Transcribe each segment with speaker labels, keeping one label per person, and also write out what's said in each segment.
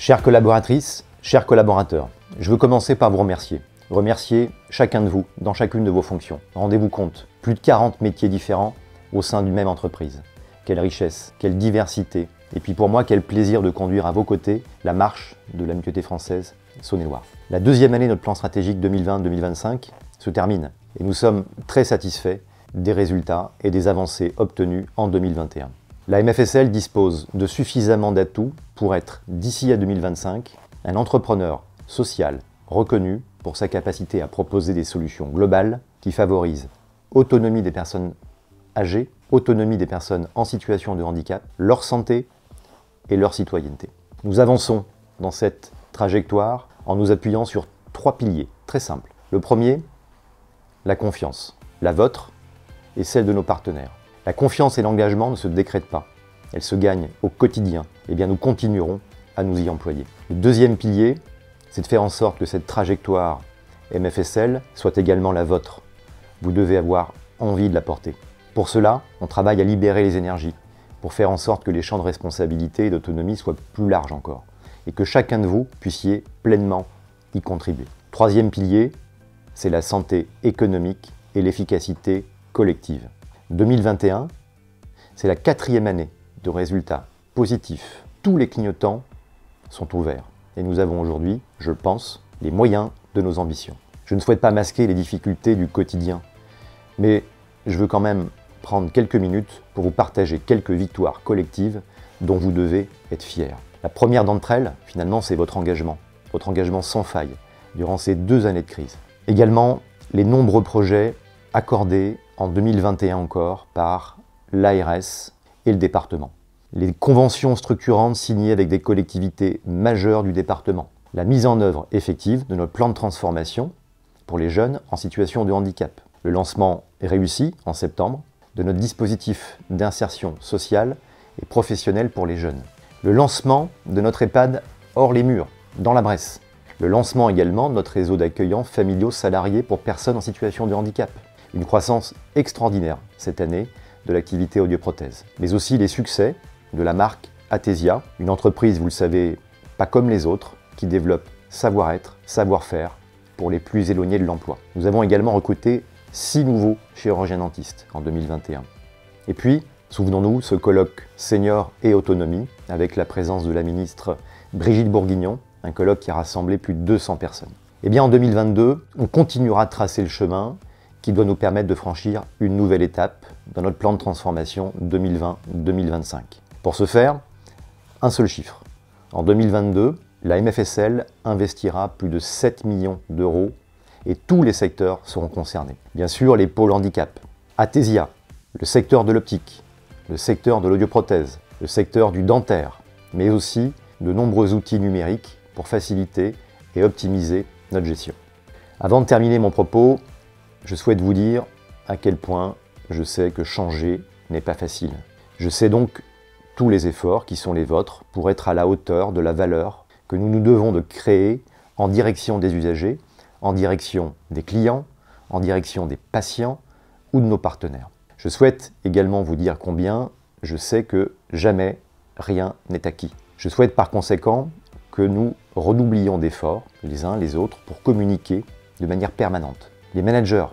Speaker 1: Chères collaboratrices, chers collaborateurs, je veux commencer par vous remercier. Remercier chacun de vous dans chacune de vos fonctions. Rendez-vous compte, plus de 40 métiers différents au sein d'une même entreprise. Quelle richesse, quelle diversité, et puis pour moi, quel plaisir de conduire à vos côtés la marche de la mutualité française Saône-et-Loire. La deuxième année de notre plan stratégique 2020-2025 se termine et nous sommes très satisfaits des résultats et des avancées obtenues en 2021. La MFSL dispose de suffisamment d'atouts pour être, d'ici à 2025, un entrepreneur social reconnu pour sa capacité à proposer des solutions globales qui favorisent autonomie des personnes âgées, autonomie des personnes en situation de handicap, leur santé et leur citoyenneté. Nous avançons dans cette trajectoire en nous appuyant sur 3 piliers très simples. Le premier, la confiance, la vôtre et celle de nos partenaires. La confiance et l'engagement ne se décrètent pas, elles se gagnent au quotidien. Eh bien, nous continuerons à nous y employer. Le deuxième pilier, c'est de faire en sorte que cette trajectoire MFSL soit également la vôtre. Vous devez avoir envie de la porter. Pour cela, on travaille à libérer les énergies, pour faire en sorte que les champs de responsabilité et d'autonomie soient plus larges encore, et que chacun de vous puissiez pleinement y contribuer. Troisième pilier, c'est la santé économique et l'efficacité collective. 2021, c'est la 4e année de résultats positifs. Tous les clignotants sont ouverts. Et nous avons aujourd'hui, je pense, les moyens de nos ambitions. Je ne souhaite pas masquer les difficultés du quotidien, mais je veux quand même prendre quelques minutes pour vous partager quelques victoires collectives dont vous devez être fiers. La première d'entre elles, finalement, c'est votre engagement sans faille durant ces 2 années de crise. Également, les nombreux projets accordés en 2021 encore par l'ARS et le département. Les conventions structurantes signées avec des collectivités majeures du département. La mise en œuvre effective de notre plan de transformation pour les jeunes en situation de handicap. Le lancement réussi en septembre de notre dispositif d'insertion sociale et professionnelle pour les jeunes. Le lancement de notre EHPAD hors les murs, dans la Bresse. Le lancement également de notre réseau d'accueillants familiaux salariés pour personnes en situation de handicap. Une croissance extraordinaire cette année de l'activité audioprothèse. Mais aussi les succès de la marque Athesia, une entreprise, vous le savez, pas comme les autres, qui développe savoir-être, savoir-faire pour les plus éloignés de l'emploi. Nous avons également recruté 6 nouveaux chirurgiens dentistes en 2021. Et puis, souvenons-nous, ce colloque Senior et Autonomie, avec la présence de la ministre Brigitte Bourguignon, un colloque qui a rassemblé plus de 200 personnes. Eh bien, en 2022, on continuera de tracer le chemin qui doit nous permettre de franchir une nouvelle étape dans notre plan de transformation 2020-2025. Pour ce faire, un seul chiffre. En 2022, la MFSL investira plus de 7 millions d'euros et tous les secteurs seront concernés. Bien sûr, les pôles handicap, Athesia, le secteur de l'optique, le secteur de l'audioprothèse, le secteur du dentaire, mais aussi de nombreux outils numériques pour faciliter et optimiser notre gestion. Avant de terminer mon propos, je souhaite vous dire à quel point je sais que changer n'est pas facile. Je sais donc tous les efforts qui sont les vôtres pour être à la hauteur de la valeur que nous nous devons de créer en direction des usagers, en direction des clients, en direction des patients ou de nos partenaires. Je souhaite également vous dire combien je sais que jamais rien n'est acquis. Je souhaite par conséquent que nous redoublions d'efforts les uns les autres pour communiquer de manière permanente. Les managers,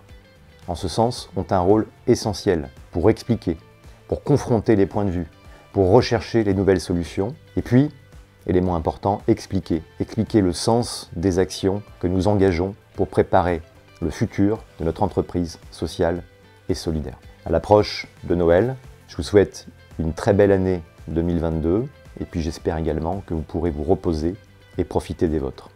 Speaker 1: en ce sens, ont un rôle essentiel pour expliquer, pour confronter les points de vue, pour rechercher les nouvelles solutions, et puis, élément important, expliquer le sens des actions que nous engageons pour préparer le futur de notre entreprise sociale et solidaire. À l'approche de Noël, je vous souhaite une très belle année 2022, et puis j'espère également que vous pourrez vous reposer et profiter des vôtres.